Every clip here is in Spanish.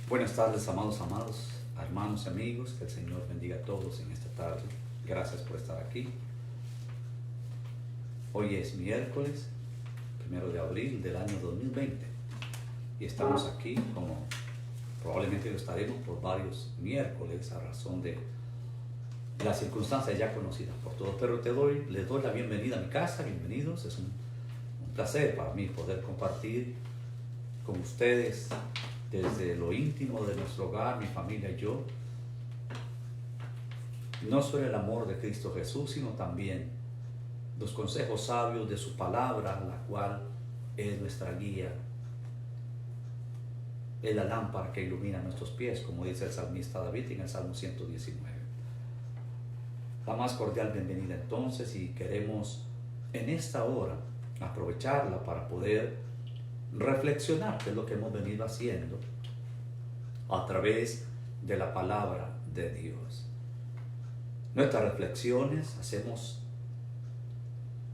Buenas tardes, amados, hermanos y amigos. Que el Señor bendiga a todos en esta tarde. Gracias por estar aquí. Hoy es miércoles, 1 de abril del año 2020. Y estamos aquí, como probablemente lo estaremos por varios miércoles, a razón de las circunstancias ya conocidas por todos. Pero les doy la bienvenida a mi casa. Bienvenidos. Es un placer para mí poder compartir con ustedes desde lo íntimo de nuestro hogar, mi familia y yo, no solo el amor de Cristo Jesús, sino también los consejos sabios de su palabra, la cual es nuestra guía, es la lámpara que ilumina nuestros pies, como dice el salmista David en el Salmo 119. La más cordial bienvenida entonces, y queremos en esta hora aprovecharla para poder reflexionar, que es lo que hemos venido haciendo a través de la palabra de Dios. Nuestras reflexiones hacemos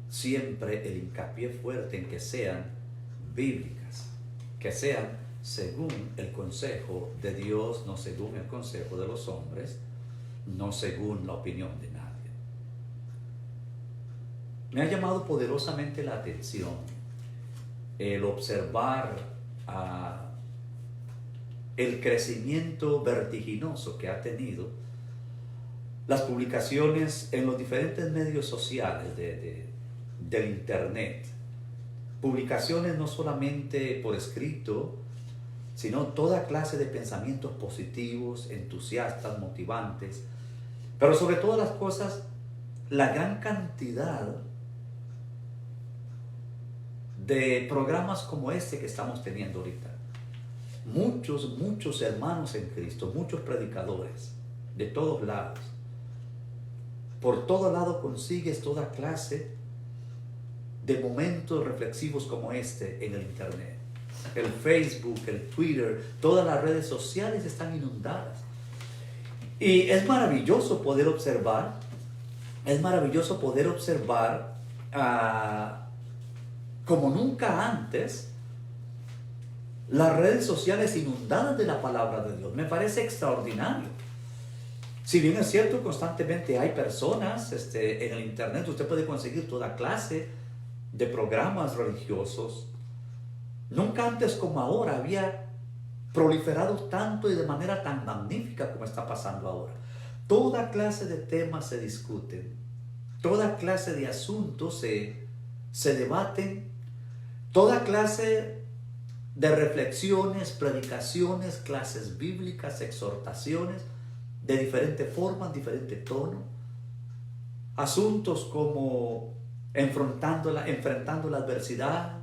siempre el hincapié fuerte en que sean bíblicas, que sean según el consejo de Dios, no según el consejo de los hombres, no según la opinión de nadie. Me ha llamado poderosamente la atención el observar el crecimiento vertiginoso que ha tenido las publicaciones en los diferentes medios sociales del internet. Publicaciones no solamente por escrito, sino toda clase de pensamientos positivos, entusiastas, motivantes, pero sobre todas las cosas, la gran cantidad de programas como este que estamos teniendo ahorita. Muchos hermanos en Cristo, muchos predicadores de todos lados. Por todo lado consigues toda clase de momentos reflexivos como este en el internet. El Facebook, el Twitter, todas las redes sociales están inundadas. Y es maravilloso poder observar, como nunca antes, las redes sociales inundadas de la palabra de Dios. Me parece extraordinario. Si bien es cierto, constantemente hay personas en el internet, usted puede conseguir toda clase de programas religiosos. Nunca antes como ahora había proliferado tanto y de manera tan magnífica como está pasando ahora. Toda clase de temas se discuten, toda clase de asuntos se debaten, toda clase de reflexiones, predicaciones, clases bíblicas, exhortaciones, de diferente forma, diferente tono. Asuntos como enfrentando la adversidad,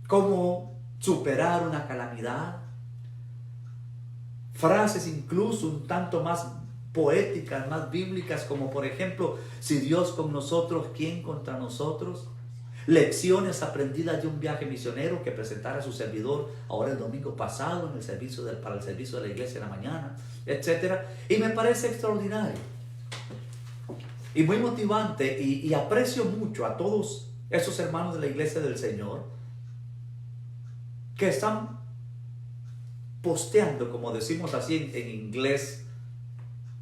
cómo superar una calamidad, frases incluso un tanto más poéticas, más bíblicas, como por ejemplo, si Dios con nosotros, ¿quién contra nosotros? Lecciones aprendidas de un viaje misionero que presentara su servidor ahora el domingo pasado para el servicio de la iglesia en la mañana, etc. Y me parece extraordinario y muy motivante, y aprecio mucho a todos esos hermanos de la iglesia del Señor que están posteando, como decimos así en inglés,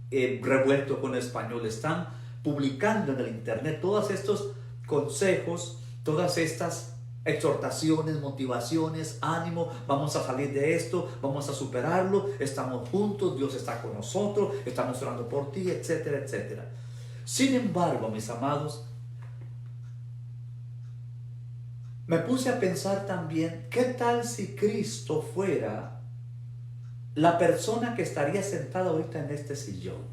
revuelto con español, están publicando en el internet todos estos consejos, todas estas exhortaciones, motivaciones, ánimo, vamos a salir de esto, vamos a superarlo, estamos juntos, Dios está con nosotros, estamos orando por ti, etcétera, etcétera. Sin embargo, mis amados, me puse a pensar también, ¿qué tal si Cristo fuera la persona que estaría sentada ahorita en este sillón?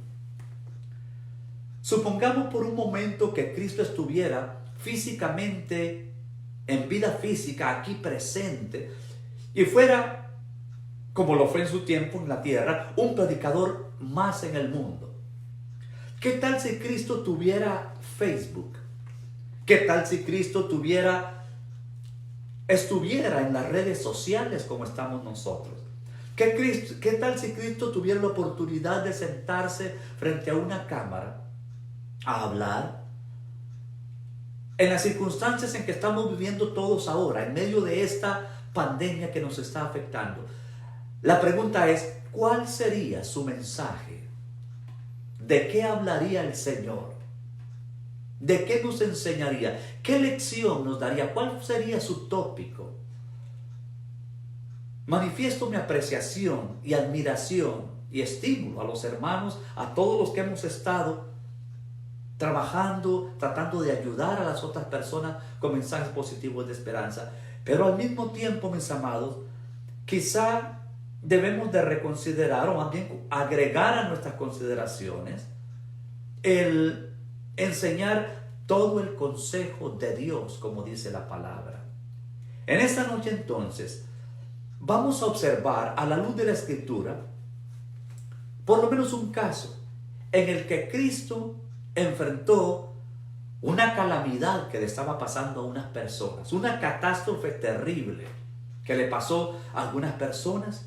Supongamos por un momento que Cristo estuviera físicamente, en vida física, aquí presente, y fuera, como lo fue en su tiempo en la tierra, un predicador más en el mundo. ¿Qué tal si Cristo tuviera Facebook? ¿Qué tal si Cristo estuviera en las redes sociales como estamos nosotros? ¿Qué tal si Cristo tuviera la oportunidad de sentarse frente a una cámara a hablar, en las circunstancias en que estamos viviendo todos ahora, en medio de esta pandemia que nos está afectando. La pregunta es, ¿cuál sería su mensaje? ¿De qué hablaría el Señor? ¿De qué nos enseñaría? ¿Qué lección nos daría? ¿Cuál sería su tópico? Manifiesto mi apreciación y admiración y estímulo a los hermanos, a todos los que hemos estado trabajando, tratando de ayudar a las otras personas con mensajes positivos de esperanza. Pero al mismo tiempo, mis amados, quizá debemos de reconsiderar, o más bien agregar a nuestras consideraciones, el enseñar todo el consejo de Dios, como dice la palabra. En esta noche entonces vamos a observar a la luz de la Escritura por lo menos un caso en el que Cristo enfrentó una calamidad que le estaba pasando a unas personas, una catástrofe terrible que le pasó a algunas personas,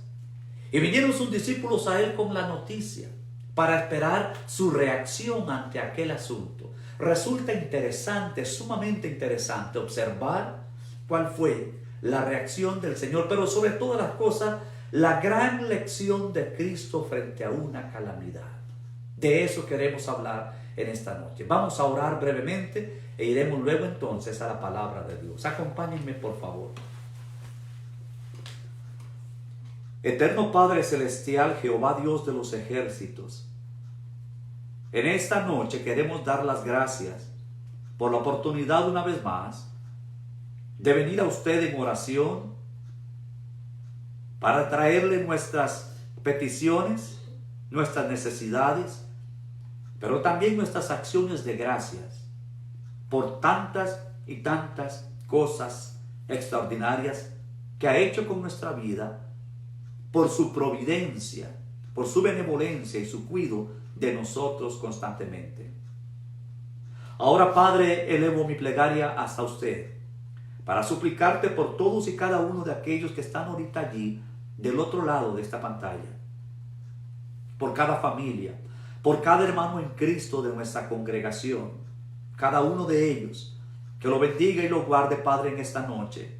y vinieron sus discípulos a él con la noticia para esperar su reacción ante aquel asunto. Resulta interesante, sumamente interesante observar cuál fue la reacción del Señor, pero sobre todas las cosas, la gran lección de Cristo frente a una calamidad. De eso queremos hablar en esta noche. Vamos a orar brevemente e iremos luego entonces a la palabra de Dios. Acompáñenme, por favor. Eterno Padre Celestial, Jehová Dios de los ejércitos, en esta noche queremos dar las gracias por la oportunidad una vez más de venir a usted en oración para traerle nuestras peticiones, nuestras necesidades, pero también nuestras acciones de gracias por tantas y tantas cosas extraordinarias que ha hecho con nuestra vida, por su providencia, por su benevolencia y su cuidado de nosotros constantemente. Ahora, Padre, elevo mi plegaria hasta usted para suplicarte por todos y cada uno de aquellos que están ahorita allí del otro lado de esta pantalla, por cada familia, por cada hermano en Cristo de nuestra congregación, cada uno de ellos, que lo bendiga y lo guarde, Padre, en esta noche,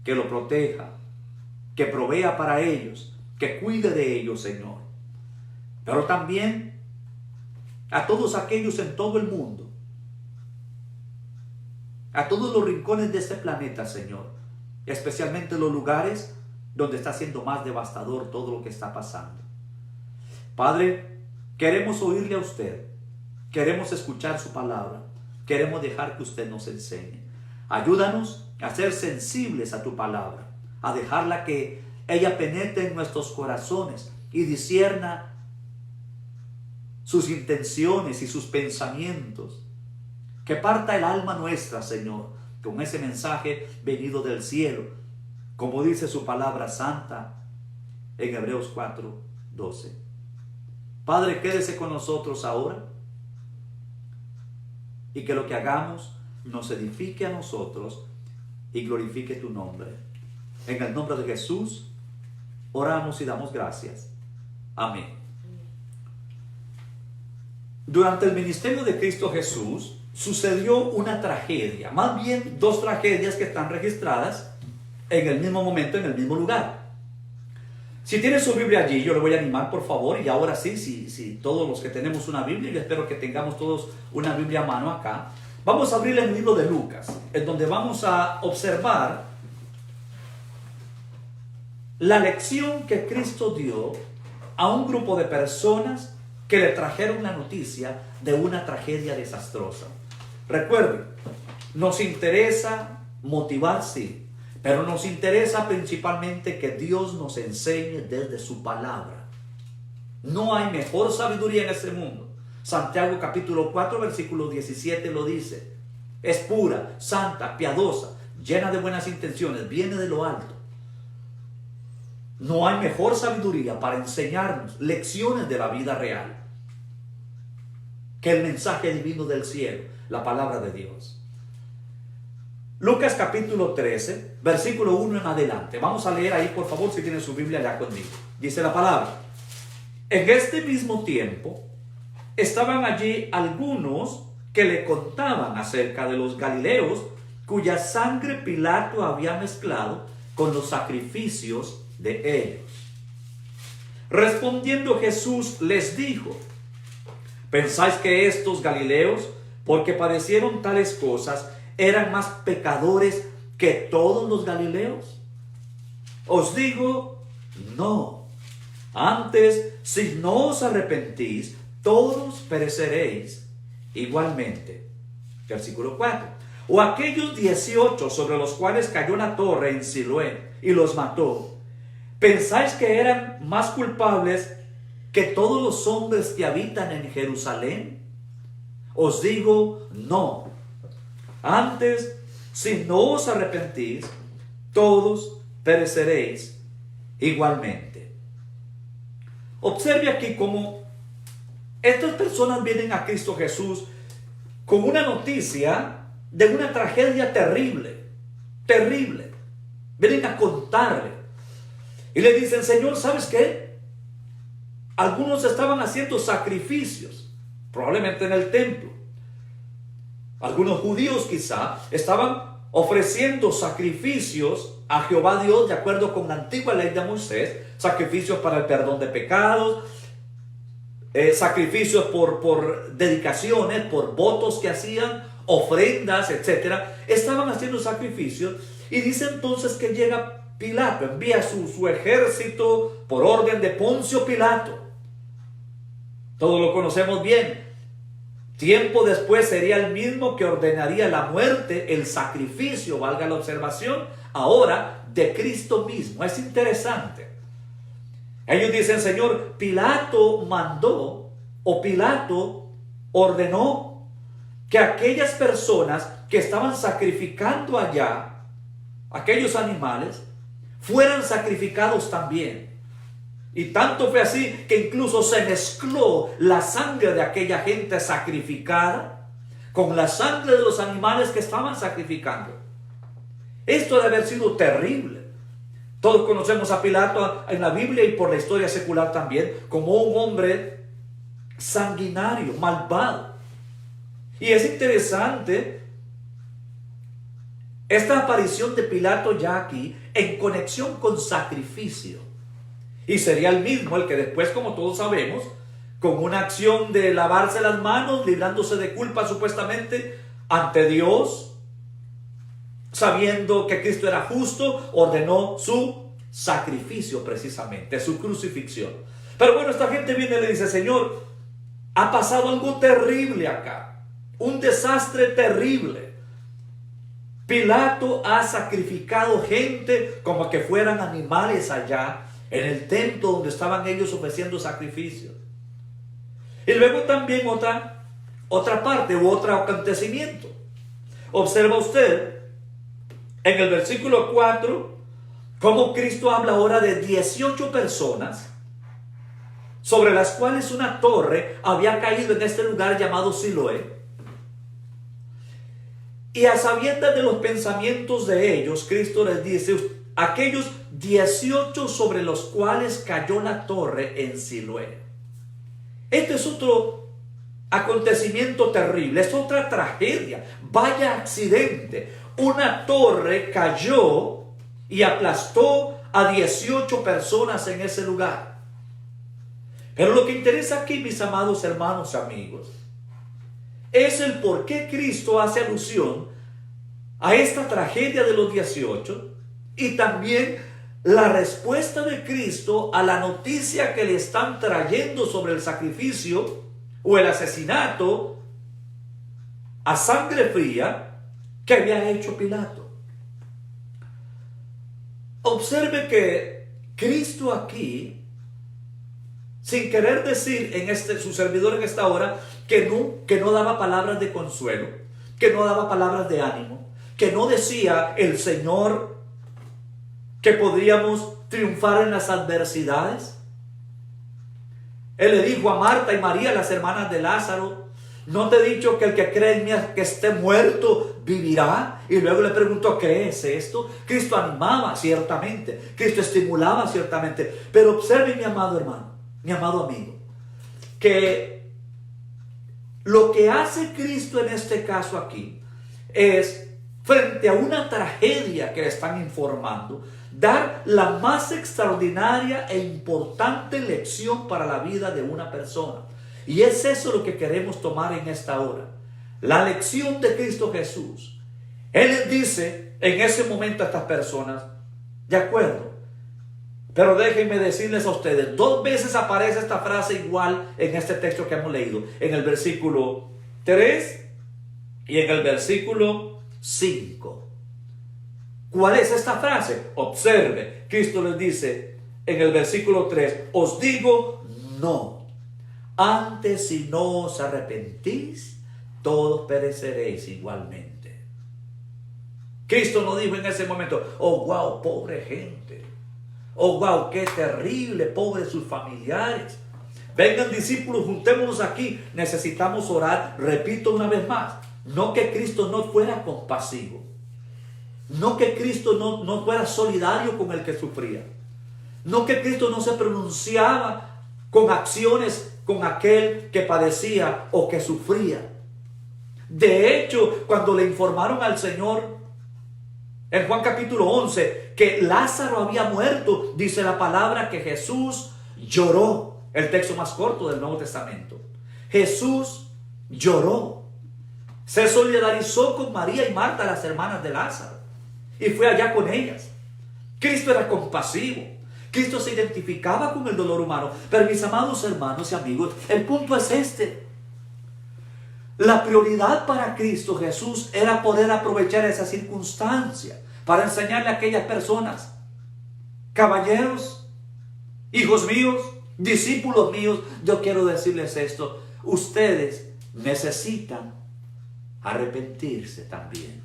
que lo proteja, que provea para ellos, que cuide de ellos, Señor. Pero también a todos aquellos en todo el mundo, a todos los rincones de este planeta, Señor, especialmente los lugares donde está siendo más devastador todo lo que está pasando. Padre, queremos oírle a usted, queremos escuchar su palabra, queremos dejar que usted nos enseñe. Ayúdanos a ser sensibles a tu palabra, a dejarla que ella penetre en nuestros corazones y discierna sus intenciones y sus pensamientos. Que parta el alma nuestra, Señor, con ese mensaje venido del cielo, como dice su palabra santa en Hebreos 4:12. Padre, quédese con nosotros ahora y que lo que hagamos nos edifique a nosotros y glorifique tu nombre. En el nombre de Jesús oramos y damos gracias. Amén. Durante el ministerio de Cristo Jesús sucedió una tragedia, más bien dos tragedias que están registradas en el mismo momento, en el mismo lugar. Si tiene su Biblia allí, yo le voy a animar, por favor, y ahora sí, si todos los que tenemos una Biblia, yo espero que tengamos todos una Biblia a mano acá, vamos a abrir el libro de Lucas, en donde vamos a observar la lección que Cristo dio a un grupo de personas que le trajeron la noticia de una tragedia desastrosa. Recuerden, nos interesa motivar, sí, pero nos interesa principalmente que Dios nos enseñe desde su palabra. No hay mejor sabiduría en este mundo. Santiago capítulo 4 versículo 17 lo dice. Es pura, santa, piadosa, llena de buenas intenciones, viene de lo alto. No hay mejor sabiduría para enseñarnos lecciones de la vida real que el mensaje divino del cielo, la palabra de Dios. Lucas capítulo 13, versículo 1 en adelante. Vamos a leer ahí, por favor, si tiene su Biblia allá conmigo. Dice la palabra: en este mismo tiempo estaban allí algunos que que le contaban acerca de los galileos cuya sangre Pilato había mezclado con los sacrificios de ellos. Respondiendo Jesús les dijo: ¿pensáis que estos galileos, porque padecieron tales cosas, eran más pecadores que todos los galileos? Os digo, no. Antes, si no os arrepentís, todos pereceréis igualmente. Versículo 4. O aquellos 18 sobre los cuales cayó la torre en Siloé y los mató, ¿pensáis que eran más culpables que todos los hombres que habitan en Jerusalén? Os digo, no. Antes, si no os arrepentís, todos pereceréis igualmente. Observe aquí cómo estas personas vienen a Cristo Jesús con una noticia de una tragedia terrible, terrible. Vienen a contarle y le dicen: Señor, ¿sabes qué? Algunos estaban haciendo sacrificios, probablemente en el templo. Algunos judíos quizá estaban ofreciendo sacrificios a Jehová Dios de acuerdo con la antigua ley de Moisés, sacrificios para el perdón de pecados, sacrificios por dedicaciones, por votos que hacían, ofrendas, etcétera. Estaban haciendo sacrificios y dice entonces que llega Pilato, envía su ejército por orden de Poncio Pilato. Todos lo conocemos bien. Tiempo después sería el mismo que ordenaría la muerte, el sacrificio, valga la observación, ahora de Cristo mismo. Es interesante. Ellos dicen: Señor, Pilato mandó o Pilato ordenó que aquellas personas que estaban sacrificando allá, aquellos animales, fueran sacrificados también. Y tanto fue así que incluso se mezcló la sangre de aquella gente sacrificada con la sangre de los animales que estaban sacrificando. Esto debe haber sido terrible. Todos conocemos a Pilato en la Biblia y por la historia secular también como un hombre sanguinario, malvado. Y es interesante esta aparición de Pilato ya aquí en conexión con sacrificio. Y sería el mismo el que después, como todos sabemos, con una acción de lavarse las manos, librándose de culpa supuestamente ante Dios, sabiendo que Cristo era justo, ordenó su sacrificio precisamente, su crucifixión. Pero bueno, esta gente viene y le dice: Señor, ha pasado algo terrible acá, un desastre terrible. Pilato ha sacrificado gente como que fueran animales allá en el templo donde estaban ellos ofreciendo sacrificios. Y luego también otra parte u otro acontecimiento. Observa usted en el versículo 4 cómo Cristo habla ahora de 18 personas sobre las cuales una torre había caído en este lugar llamado Siloé. Y a sabiendas de los pensamientos de ellos, Cristo les dice: aquellos 18 sobre los cuales cayó la torre en Siloé. Este es otro acontecimiento terrible, es otra tragedia. Vaya accidente. Una torre cayó y aplastó a 18 personas en ese lugar. Pero lo que interesa aquí, mis amados hermanos y amigos, es el por qué Cristo hace alusión a esta tragedia de los 18 y también la respuesta de Cristo a la noticia que le están trayendo sobre el sacrificio o el asesinato a sangre fría que había hecho Pilato. Observe que Cristo aquí, sin querer decir su servidor en esta hora, que no daba palabras de consuelo, que no daba palabras de ánimo, que no decía el Señor que podríamos triunfar en las adversidades. Él le dijo a Marta y María, las hermanas de Lázaro: ¿no te he dicho que el que cree en mí, que esté muerto, vivirá? Y luego le preguntó: ¿qué es esto? Cristo animaba ciertamente, Cristo estimulaba ciertamente, pero observe, mi amado hermano, mi amado amigo, que Lo que hace Cristo en este caso aquí es, frente a una tragedia que le están informando, dar la más extraordinaria e importante lección para la vida de una persona. Y es eso lo que queremos tomar en esta hora. La lección de Cristo Jesús. Él dice en ese momento a estas personas, de acuerdo, pero déjenme decirles a ustedes, 2 veces aparece esta frase igual en este texto que hemos leído, en el versículo 3 y en el versículo 5. ¿Cuál es esta frase? Observe, Cristo les dice en el versículo 3, os digo no, antes si no os arrepentís, todos pereceréis igualmente. Cristo no dijo en ese momento, oh wow, pobre gente, oh wow, qué terrible, pobres sus familiares. Vengan discípulos, juntémonos aquí, necesitamos orar. Repito una vez más, no que Cristo no fuera compasivo, no que Cristo no fuera solidario con el que sufría, no que Cristo no se pronunciaba con acciones con aquel que padecía o que sufría. De hecho, cuando le informaron al Señor en Juan capítulo 11 que Lázaro había muerto, dice la palabra que Jesús lloró. El texto más corto del Nuevo Testamento. Jesús lloró. Se solidarizó con María y Marta, las hermanas de Lázaro, y fue allá con ellas. Cristo era compasivo. Cristo se identificaba con el dolor humano. Pero mis amados hermanos y amigos, el punto es este. La prioridad para Cristo Jesús era poder aprovechar esa circunstancia para enseñarle a aquellas personas, caballeros, hijos míos, discípulos míos, yo quiero decirles esto, ustedes necesitan arrepentirse también.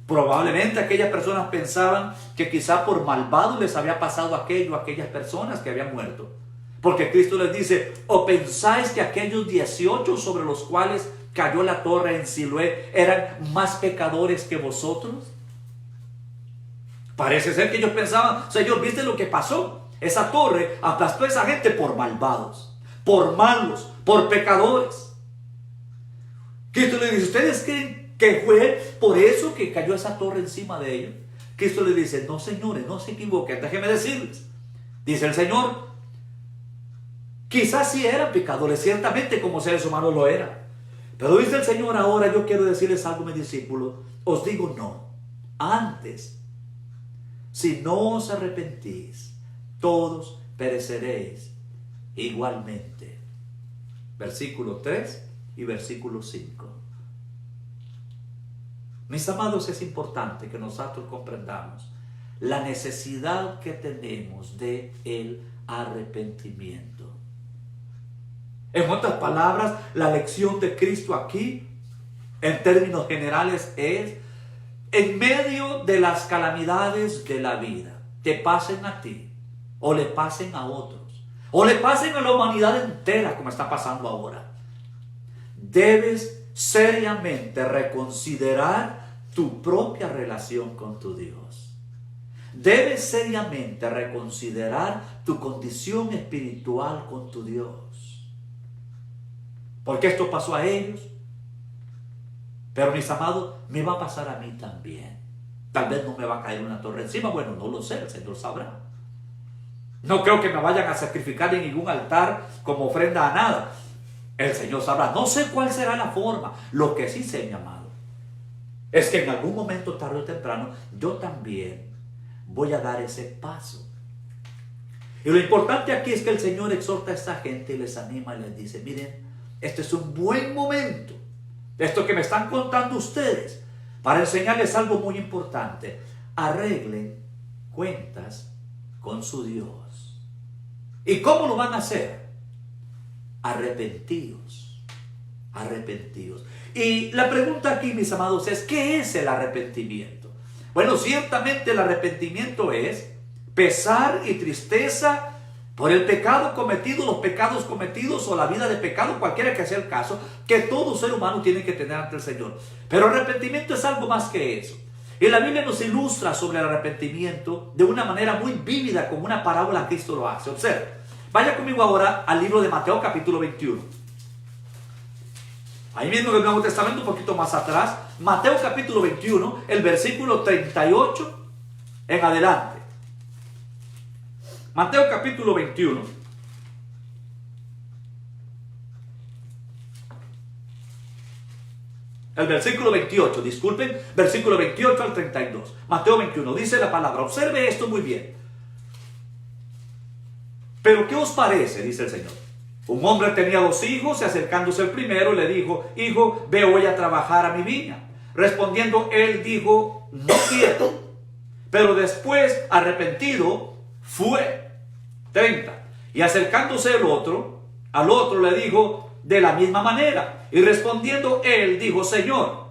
Probablemente aquellas personas pensaban que quizá por malvados les había pasado aquello a aquellas personas que habían muerto. Porque Cristo les dice, ¿o pensáis que aquellos 18 sobre los cuales cayó la torre en Siloé eran más pecadores que vosotros? Parece ser que ellos pensaban, Señor, ¿viste lo que pasó? Esa torre aplastó a esa gente por malvados, por malos, por pecadores. Cristo les dice, ¿ustedes creen que fue por eso que cayó esa torre encima de ellos? Cristo les dice, no señores, no se equivoquen, déjenme decirles. Dice el Señor, quizás sí eran pecadores, ciertamente como seres humanos lo eran. Pero dice el Señor, ahora yo quiero decirles algo, mis discípulos. Os digo no. Antes, si no os arrepentís, todos pereceréis igualmente. Versículo 3 y versículo 5. Mis amados, es importante que nosotros comprendamos la necesidad que tenemos de el arrepentimiento. En otras palabras, la lección de Cristo aquí, en términos generales, es: en medio de las calamidades de la vida, te pasen a ti, o le pasen a otros, o le pasen a la humanidad entera, como está pasando ahora, debes seriamente reconsiderar tu propia relación con tu Dios. Debes seriamente reconsiderar tu condición espiritual con tu Dios. Porque esto pasó a ellos, pero mis amados, me va a pasar a mí también. Tal vez no me va a caer una torre encima, bueno, no lo sé, el Señor sabrá. No creo que me vayan a sacrificar en ningún altar como ofrenda a nada. El Señor sabrá. No sé cuál será la forma. Lo que sí sé, mi amado, es que en algún momento, tarde o temprano, yo también voy a dar ese paso. Y lo importante aquí es que el Señor exhorta a esta gente y les anima y les dice: miren, este es un buen momento, esto que me están contando ustedes, para enseñarles algo muy importante. Arreglen cuentas con su Dios. ¿Y cómo lo van a hacer? Arrepentidos. Arrepentidos. Y la pregunta aquí, mis amados, es: ¿qué es el arrepentimiento? Bueno, ciertamente el arrepentimiento es pesar y tristeza por el pecado cometido, los pecados cometidos o la vida de pecado, cualquiera que sea el caso, que todo ser humano tiene que tener ante el Señor. Pero arrepentimiento es algo más que eso. Y la Biblia nos ilustra sobre el arrepentimiento de una manera muy vívida, como una parábola. Cristo lo hace. Observe. Vaya conmigo ahora al libro de Mateo capítulo 21. Ahí mismo en el Nuevo Testamento, un poquito más atrás, Mateo capítulo 21, el versículo 38 en adelante. Mateo capítulo 21. El versículo 28, disculpen, versículo 28 al 32. Mateo 21, dice la palabra, observe esto muy bien. Pero ¿qué os parece? Dice el Señor. Un hombre tenía 2 hijos y acercándose el primero le dijo, hijo, ve hoy a trabajar a mi viña. Respondiendo él dijo, no quiero. Pero después, arrepentido, fue. 30. Y acercándose al otro le dijo de la misma manera. Y respondiendo él dijo, Señor,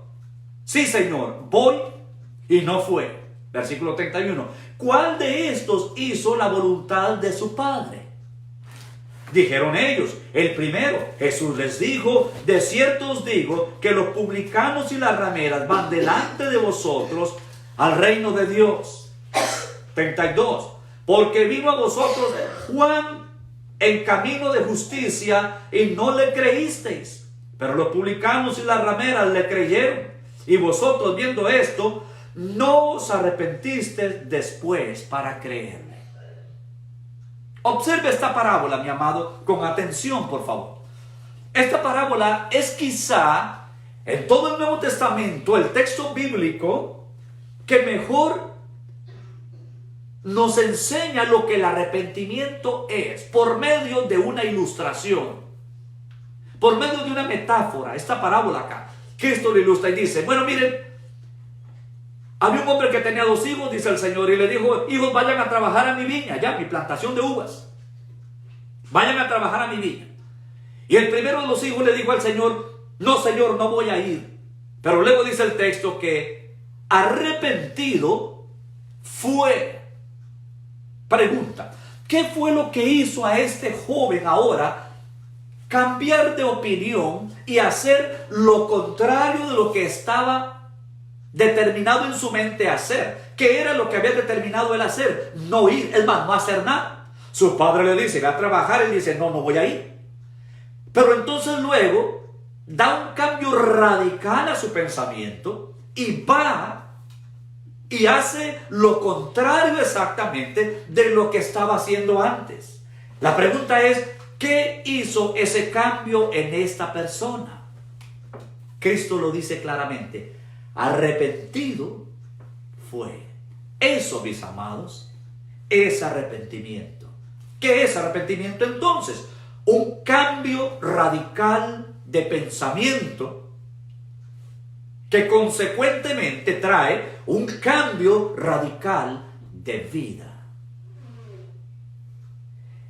sí Señor, voy, y no fue. Versículo 31. ¿Cuál de estos hizo la voluntad de su padre? Dijeron ellos, el primero. Jesús les dijo, de cierto os digo que los publicanos y las rameras van delante de vosotros al reino de Dios. 32. Porque vino a vosotros Juan en camino de justicia y no le creísteis. Pero los publicanos y las rameras le creyeron. Y vosotros viendo esto, no os arrepentisteis después para creerle. Observe esta parábola, mi amado, con atención, por favor. Esta parábola es quizá en todo el Nuevo Testamento el texto bíblico que mejor nos enseña lo que el arrepentimiento es por medio de una ilustración, por medio de una metáfora. Esta parábola acá, Cristo lo ilustra y dice, bueno, miren, había un hombre que tenía 2 hijos, dice el Señor, y le dijo, hijos, vayan a trabajar a mi viña, ya, mi plantación de uvas. Vayan a trabajar a mi viña. Y el primero de los hijos le dijo al Señor, no, Señor, no voy a ir. Pero luego dice el texto que arrepentido fue. Pregunta, ¿qué fue lo que hizo a este joven ahora cambiar de opinión y hacer lo contrario de lo que estaba determinado en su mente hacer? ¿Qué era lo que había determinado él hacer? No ir, es más, no hacer nada. Su padre le dice, va a trabajar, él dice, no voy a ir. Pero entonces luego da un cambio radical a su pensamiento y va y hace lo contrario exactamente de lo que estaba haciendo antes. La pregunta es, ¿qué hizo ese cambio en esta persona? Cristo lo dice claramente, arrepentido fue. Eso, mis amados, es arrepentimiento. ¿Qué es arrepentimiento entonces? Un cambio radical de pensamiento que consecuentemente trae un cambio radical de vida.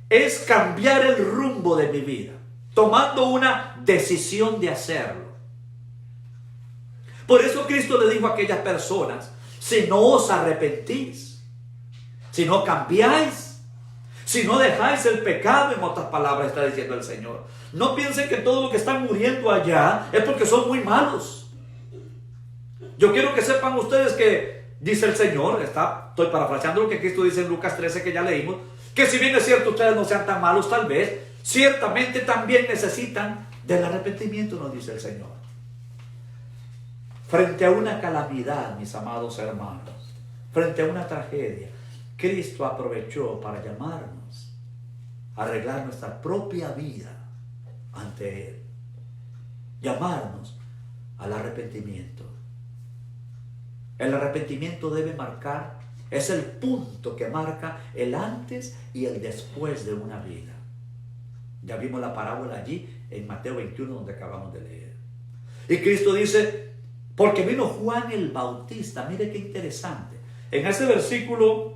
Es cambiar el rumbo de mi vida, tomando una decisión de hacerlo. Por eso Cristo le dijo a aquellas personas, si no os arrepentís, si no cambiáis, si no dejáis el pecado, en otras palabras está diciendo el Señor. No piensen que todo lo que están muriendo allá es porque son muy malos. Yo quiero que sepan ustedes que, dice el Señor, estoy parafraseando lo que Cristo dice en Lucas 13 que ya leímos, que si bien es cierto ustedes no sean tan malos tal vez, ciertamente también necesitan del arrepentimiento, nos dice el Señor. Frente a una calamidad, mis amados hermanos, frente a una tragedia, Cristo aprovechó para llamarnos a arreglar nuestra propia vida ante Él. Llamarnos al arrepentimiento. El arrepentimiento debe marcar, es el punto que marca el antes y el después de una vida. Ya vimos la parábola allí en Mateo 21 donde acabamos de leer. Y Cristo dice, porque vino Juan el Bautista. Mire qué interesante. En ese versículo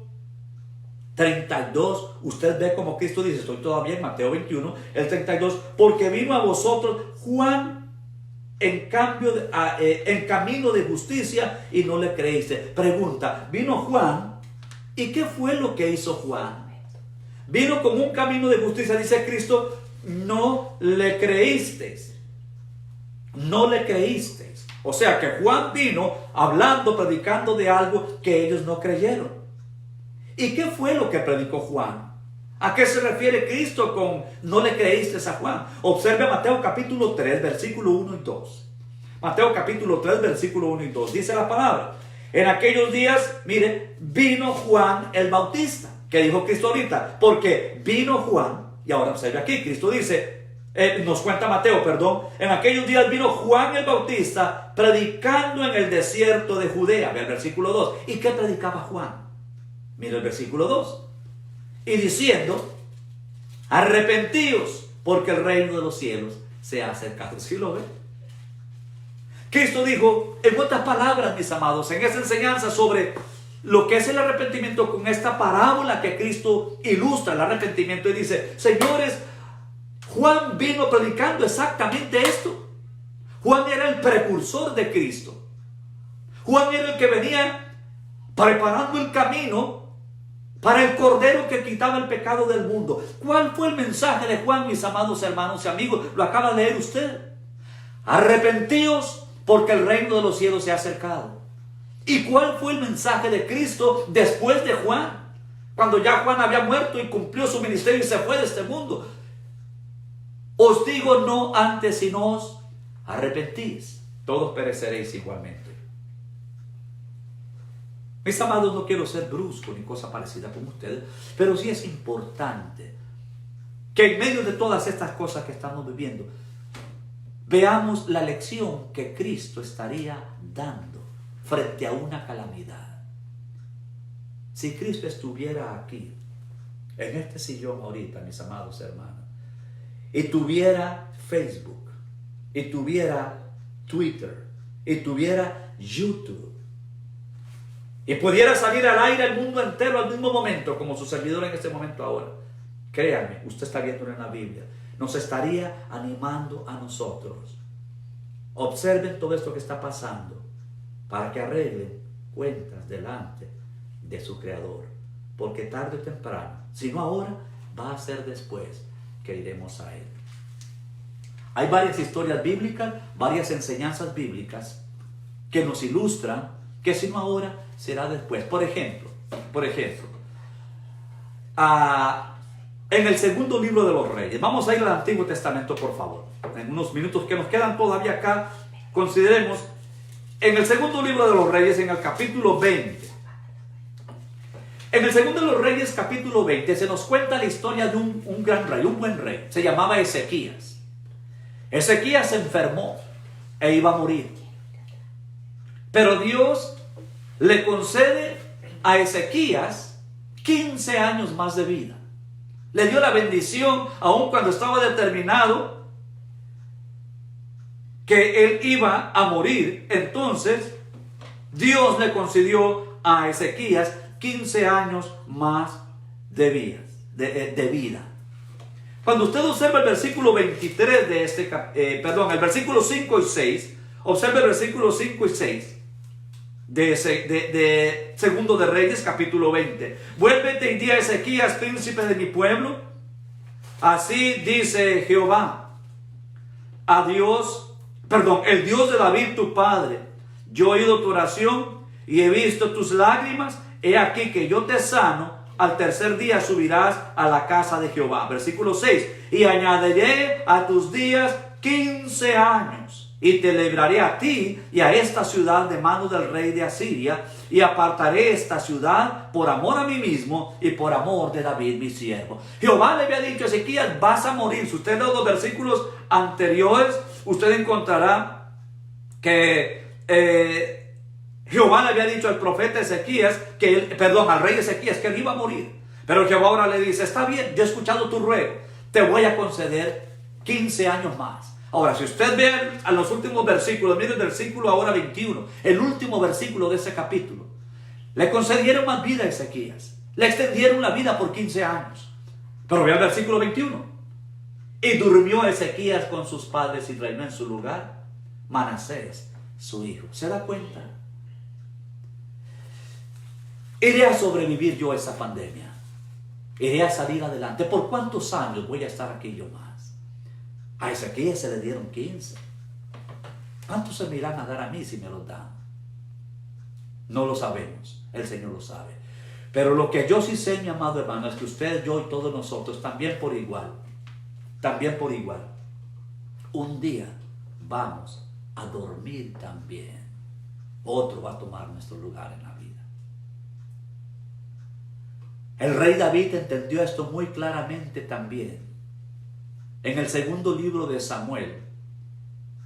32, usted ve como Cristo dice, estoy todavía en Mateo 21, el 32, porque vino a vosotros Juan en camino de justicia y no le creíste. Pregunta, vino Juan, ¿y qué fue lo que hizo Juan? Vino con un camino de justicia, dice Cristo, no le creísteis. No le creísteis. O sea que Juan vino hablando, predicando de algo que ellos no creyeron. ¿Y qué fue lo que predicó Juan? ¿A qué se refiere Cristo con no le creíste a Juan? Observe Mateo capítulo 3, versículo 1 y 2. Mateo capítulo 3, versículo 1 y 2. Dice la palabra: en aquellos días, mire, vino Juan el Bautista. ¿Qué dijo Cristo ahorita? Porque vino Juan, y ahora observe aquí, Cristo dice, nos cuenta Mateo, perdón, en aquellos días vino Juan el Bautista predicando en el desierto de Judea. Ve el versículo 2. ¿Y qué predicaba Juan? Mira el versículo 2. Y diciendo: arrepentíos, porque el reino de los cielos se ha acercado. ¿Sí lo ven? Cristo dijo, en otras palabras, mis amados, en esa enseñanza sobre lo que es el arrepentimiento, con esta parábola que Cristo ilustra el arrepentimiento, y dice: señores, Juan vino predicando exactamente esto. Juan era el precursor de Cristo. Juan era el que venía preparando el camino para el Cordero que quitaba el pecado del mundo. ¿Cuál fue el mensaje de Juan, mis amados hermanos y amigos? Lo acaba de leer usted. Arrepentíos, porque el reino de los cielos se ha acercado. ¿Y cuál fue el mensaje de Cristo después de Juan? Cuando ya Juan había muerto y cumplió su ministerio y se fue de este mundo. Os digo, no antes si no os arrepentís, todos pereceréis igualmente. Mis amados, no quiero ser brusco ni cosa parecida con ustedes, pero sí es importante que en medio de todas estas cosas que estamos viviendo, veamos la lección que Cristo estaría dando frente a una calamidad. Si Cristo estuviera aquí, en este sillón ahorita, mis amados hermanos, y tuviera Facebook, y tuviera Twitter, y tuviera YouTube, y pudiera salir al aire el mundo entero al mismo momento, como su servidor en este momento ahora, créanme, usted está viéndolo en la Biblia, nos estaría animando a nosotros. Observen todo esto que está pasando para que arreglen cuentas delante de su Creador, porque tarde o temprano, si no ahora, va a ser después que iremos a Él. Hay varias historias bíblicas, varias enseñanzas bíblicas que nos ilustran que si no ahora, será después. Por ejemplo, en el segundo libro de los Reyes, vamos a ir al Antiguo Testamento, por favor. En unos minutos que nos quedan todavía acá, consideremos en el segundo libro de los Reyes, en el capítulo 20. En el segundo de los Reyes, capítulo 20, se nos cuenta la historia de un gran rey, un buen rey. Se llamaba Ezequías. Ezequías se enfermó e iba a morir. Pero Dios le concede a Ezequías 15 años más de vida. Le dio la bendición, aun cuando estaba determinado que él iba a morir. Entonces, Dios le concedió a Ezequías 15 años más de vida. Cuando usted observa el versículo 23 de el versículo 5 y 6, observe el versículo 5 y 6 de Segundo de Reyes, capítulo 20. Vuélvete y di a Ezequías, príncipe de mi pueblo, así dice Jehová, el Dios de David tu padre, yo he oído tu oración y he visto tus lágrimas, he aquí que yo te sano, al tercer día subirás a la casa de Jehová. Versículo 6, y añadiré a tus días 15 años, y te libraré a ti y a esta ciudad de mano del rey de Asiria, y apartaré esta ciudad por amor a mí mismo y por amor de David mi siervo. Jehová le había dicho a Ezequías, vas a morir. Si usted lee los versículos anteriores, usted encontrará que Jehová le había dicho al profeta Ezequías, al rey Ezequías, que él iba a morir. Pero Jehová ahora le dice, está bien, yo he escuchado tu ruego, te voy a conceder 15 años más. Ahora, si usted ve a los últimos versículos, mire el versículo ahora 21, el último versículo de ese capítulo, le concedieron más vida a Ezequías, le extendieron la vida por 15 años. Pero vea el versículo 21, y durmió Ezequías con sus padres y reinó en su lugar Manasés, su hijo. ¿Se da cuenta? Iré a sobrevivir yo a esa pandemia, iré a salir adelante. ¿Por cuántos años voy a estar aquí yo más? A Ezequías se le dieron 15. ¿Cuántos se me irán a dar a mí si me los dan? No lo sabemos, el Señor lo sabe. Pero lo que yo sí sé, mi amado hermano, es que usted, yo y todos nosotros, también por igual, un día vamos a dormir también. Otro va a tomar nuestro lugar en la vida. El rey David entendió esto muy claramente también. En el segundo libro de Samuel,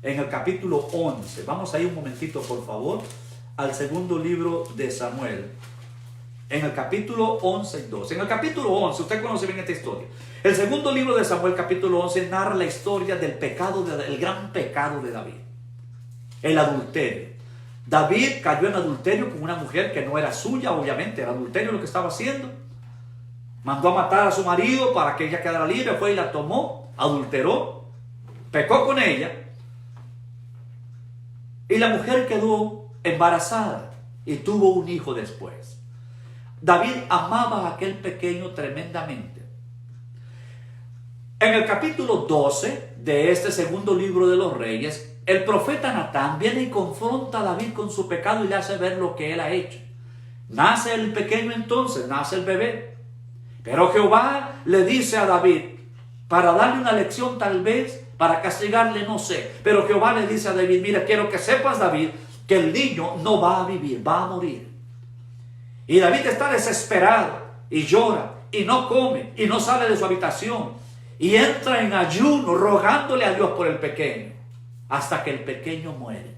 en el capítulo 11, vamos a ir un momentito por favor, al segundo libro de Samuel, en el capítulo 11 y 12. En el capítulo 11, usted conoce bien esta historia. El segundo libro de Samuel, capítulo 11, narra la historia del pecado, el gran pecado de David, el adulterio. David cayó en adulterio con una mujer que no era suya, obviamente, era adulterio lo que estaba haciendo. Mandó a matar a su marido para que ella quedara libre, fue y la tomó, adulteró, pecó con ella, y la mujer quedó embarazada y tuvo un hijo después. David amaba a aquel pequeño tremendamente. En el capítulo 12 de este segundo libro de los Reyes, el profeta Natán viene y confronta a David con su pecado y le hace ver lo que él ha hecho. Nace el pequeño entonces, nace el bebé. Pero Jehová le dice a David, para darle una lección tal vez, para castigarle, no sé. Pero Jehová le dice a David, mira, quiero que sepas, David, que el niño no va a vivir, va a morir. Y David está desesperado y llora y no come y no sale de su habitación y entra en ayuno rogándole a Dios por el pequeño hasta que el pequeño muere.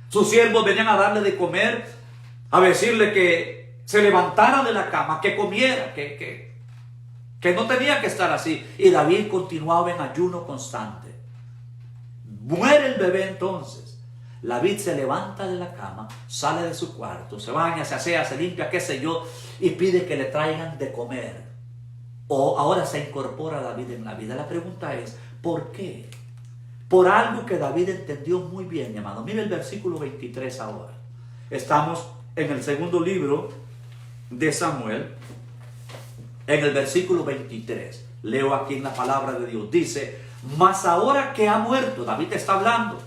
Sus siervos venían a darle de comer, a decirle que se levantara de la cama, que comiera, que no tenía que estar así. Y David continuaba en ayuno constante. Muere el bebé entonces. David se levanta de la cama, sale de su cuarto, se baña, se asea, se limpia, qué sé yo, y pide que le traigan de comer. O ahora se incorpora David en la vida. La pregunta es, ¿por qué? Por algo que David entendió muy bien, mi amado. Mire el versículo 23 ahora. Estamos en el segundo libro de Samuel, en el versículo 23. Leo aquí en la palabra de Dios. Dice, mas ahora que ha muerto, David está hablando.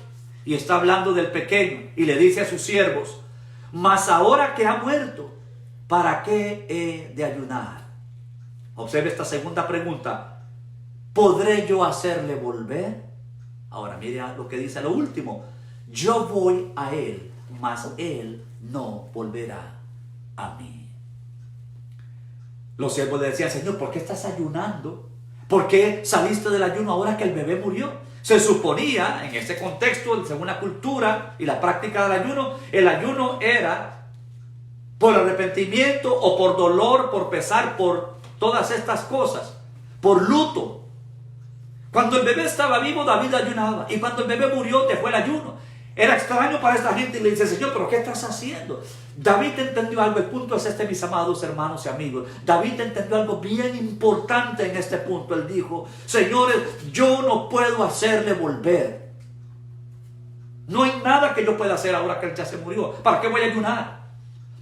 Y está hablando del pequeño y le dice a sus siervos, mas ahora que ha muerto, ¿para qué he de ayunar? Observe esta segunda pregunta. ¿Podré yo hacerle volver? Ahora mire lo que dice lo último. Yo voy a él, mas él no volverá a mí. Los siervos le decían, Señor, ¿por qué estás ayunando? ¿Por qué saliste del ayuno ahora que el bebé murió? Se suponía, en ese contexto, según la cultura y la práctica del ayuno, el ayuno era por arrepentimiento o por dolor, por pesar, por todas estas cosas, por luto. Cuando el bebé estaba vivo, David ayunaba, y cuando el bebé murió, dejó el ayuno. Era extraño para esta gente y le dice, Señor, ¿pero qué estás haciendo? David entendió algo. El punto es este, mis amados hermanos y amigos. David entendió algo bien importante en este punto. Él dijo, señores, yo no puedo hacerle volver. No hay nada que yo pueda hacer ahora que él ya se murió. ¿Para qué voy a ayunar?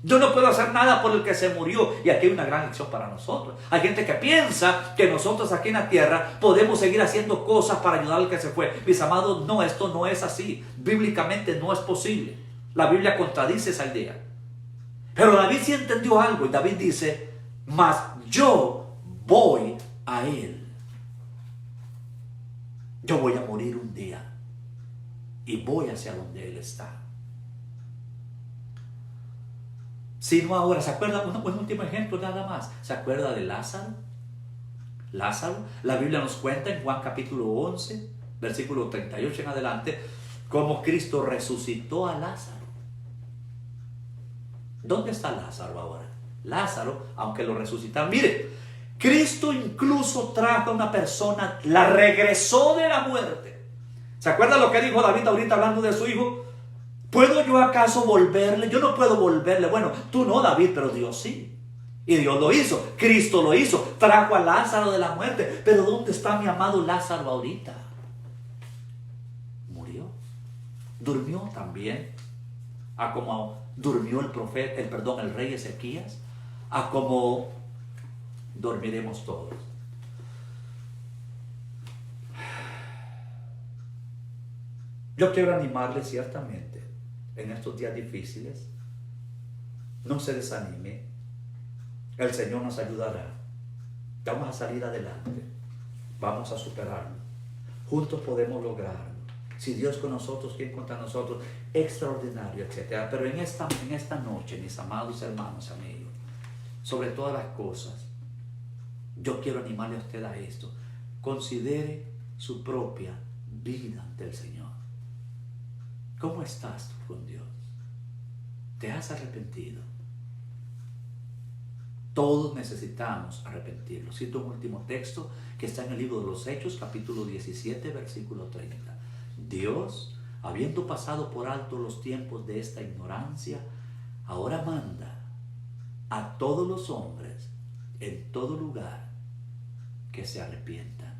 Yo no puedo hacer nada por el que se murió. Y aquí hay una gran lección para nosotros. Hay gente que piensa que nosotros aquí en la tierra podemos seguir haciendo cosas para ayudar al que se fue. Mis amados, no, esto no es así. Bíblicamente no es posible. La Biblia contradice esa idea. Pero David sí entendió algo. Y David dice, mas yo voy a él. Yo voy a morir un día. Y voy hacia donde él está. Si no ahora, ¿se acuerda? Un último ejemplo nada más. ¿Se acuerda de Lázaro? Lázaro, la Biblia nos cuenta en Juan capítulo 11, versículo 38 en adelante, cómo Cristo resucitó a Lázaro. ¿Dónde está Lázaro ahora? Lázaro, aunque lo resucitaron. Mire, Cristo incluso trajo a una persona, la regresó de la muerte. ¿Se acuerda lo que dijo David ahorita hablando de su hijo? ¿Puedo yo acaso volverle? Yo no puedo volverle. Bueno, tú no, David, pero Dios sí. Y Dios lo hizo. Cristo lo hizo. Trajo a Lázaro de la muerte. Pero ¿dónde está mi amado Lázaro ahorita? Murió. Durmió también. A como durmió el rey Ezequías. A como dormiremos todos. Yo quiero animarle ciertamente en estos días difíciles. No se desanime. el Señor nos ayudará. Vamos a salir adelante. Vamos a superarlo. Juntos podemos lograrlo. Si Dios con nosotros, ¿quién contra nosotros? Extraordinario, etc. Pero en esta noche, mis amados hermanos, amigos, sobre todas las cosas, yo quiero animarle a usted a esto. Considere su propia vida ante el Señor. ¿Cómo estás tú con Dios? ¿Te has arrepentido? Todos necesitamos arrepentirnos. Cito un último texto que está en el libro de los Hechos, capítulo 17, versículo 30. Dios, habiendo pasado por alto los tiempos de esta ignorancia, ahora manda a todos los hombres en todo lugar que se arrepientan.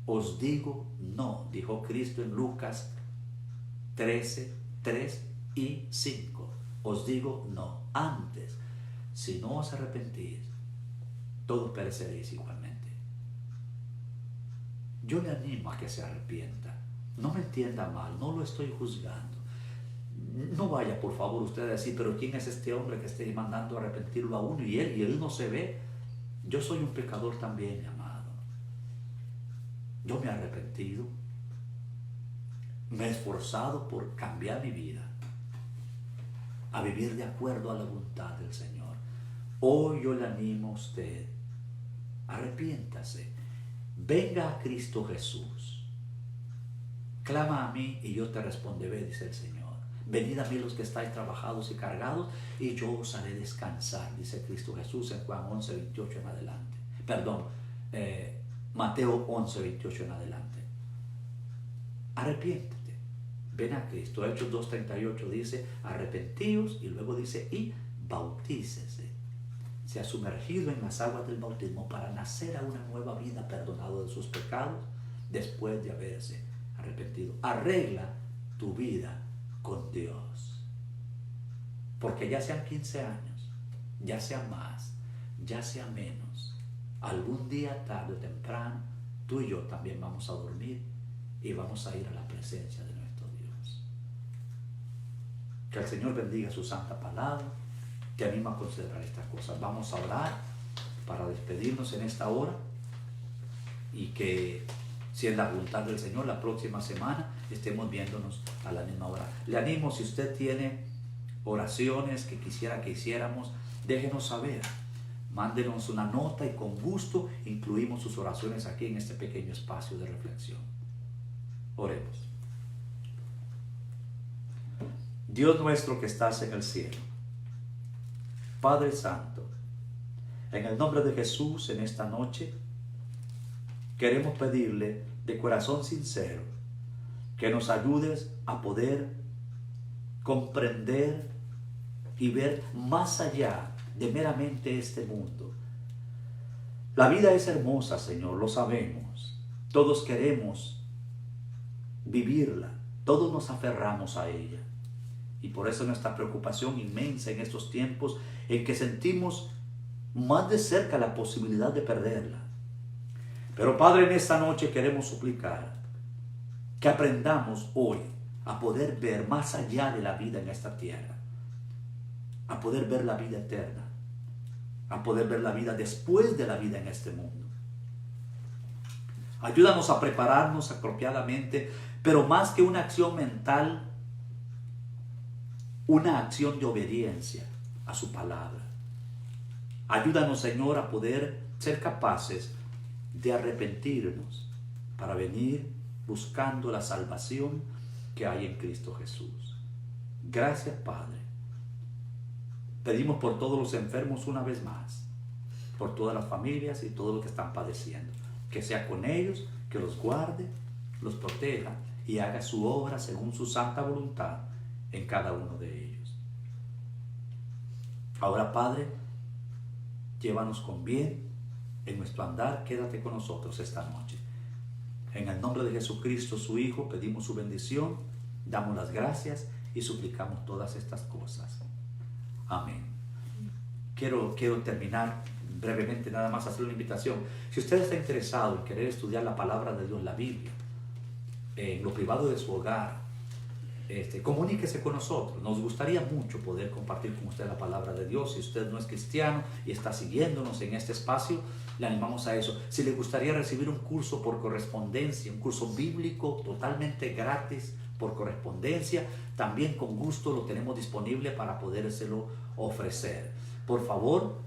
Os digo no, dijo Cristo en Lucas 13, 3 y 5. Os digo no. Antes, si no os arrepentís, todos pereceréis igualmente. Yo le animo a que se arrepienta. No me entienda mal, no lo estoy juzgando. No vaya, por favor, usted a decir, pero ¿quién es este hombre que esté mandando a arrepentirlo a uno? Y él no se ve. Yo soy un pecador también, mi amado. Yo me he arrepentido. Me he esforzado por cambiar mi vida, a vivir de acuerdo a la voluntad del Señor. Hoy yo le animo a usted, arrepiéntase, venga a Cristo Jesús, clama a mí y yo te responderé, dice el Señor. Venid a mí los que estáis trabajados y cargados y yo os haré descansar, dice Cristo Jesús en Juan 11, 28 en adelante. Mateo 11, 28 en adelante. Arrepiéntete, ven a Cristo. Hechos 2:38 dice, arrepentíos, y luego dice, y bautícese. Se ha sumergido en las aguas del bautismo para nacer a una nueva vida, perdonado de sus pecados, después de haberse arrepentido. Arregla tu vida con Dios. Porque ya sean 15 años, ya sea más, ya sea menos, algún día, tarde o temprano, tú y yo también vamos a dormir y vamos a ir a la presencia de nuestro Dios. Que el Señor bendiga su santa palabra. Te animo a considerar estas cosas. Vamos a orar para despedirnos en esta hora y que, si es la voluntad del Señor, la próxima semana estemos viéndonos a la misma hora. Le animo, si usted tiene oraciones que quisiera que hiciéramos, déjenos saber. Mándenos una nota y con gusto incluimos sus oraciones aquí en este pequeño espacio de reflexión. Oremos. Dios nuestro que estás en el cielo, Padre Santo, en el nombre de Jesús, en esta noche, queremos pedirle de corazón sincero que nos ayudes a poder comprender y ver más allá de meramente este mundo. La vida es hermosa, Señor, lo sabemos. Todos queremos vivirla, todos nos aferramos a ella. Y por eso nuestra preocupación inmensa en estos tiempos en que sentimos más de cerca la posibilidad de perderla. Pero Padre, en esta noche queremos suplicar que aprendamos hoy a poder ver más allá de la vida en esta tierra, a poder ver la vida eterna, a poder ver la vida después de la vida en este mundo. Ayúdanos a prepararnos apropiadamente, pero más que una acción mental, una acción de obediencia a su palabra. Ayúdanos, Señor, a poder ser capaces de arrepentirnos para venir buscando la salvación que hay en Cristo Jesús. Gracias, Padre. Pedimos por todos los enfermos una vez más, por todas las familias y todos los que están padeciendo. Que sea con ellos, que los guarde, los proteja y haga su obra según su santa voluntad en cada uno de ellos. Ahora, Padre, llévanos con bien en nuestro andar. Quédate con nosotros esta noche. En el nombre de Jesucristo, su Hijo, pedimos su bendición, damos las gracias y suplicamos todas estas cosas. Amén. Quiero terminar brevemente, nada más hacer una invitación. Si usted está interesado en querer estudiar la palabra de Dios, la Biblia, en lo privado de su hogar, comuníquese con nosotros. Nos gustaría mucho poder compartir con usted la palabra de Dios. Si usted no es cristiano y está siguiéndonos en este espacio, le animamos a eso. Si le gustaría recibir un curso por correspondencia, un curso bíblico totalmente gratis por correspondencia, también con gusto lo tenemos disponible para podérselo ofrecer. Por favor,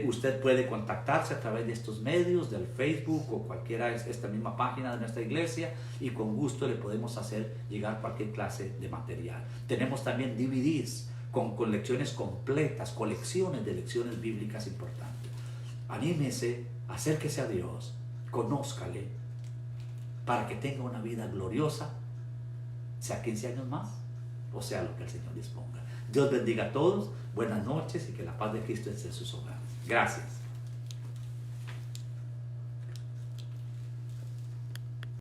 usted puede contactarse a través de estos medios, del Facebook o cualquiera, esta misma página de nuestra iglesia, y con gusto le podemos hacer llegar cualquier clase de material. Tenemos también DVDs con lecciones completas, colecciones de lecciones bíblicas importantes. Anímese, acérquese a Dios, conózcale, para que tenga una vida gloriosa, sea 15 años más, o sea lo que el Señor disponga. Dios bendiga a todos, buenas noches y que la paz de Cristo esté en sus hogares. Gracias.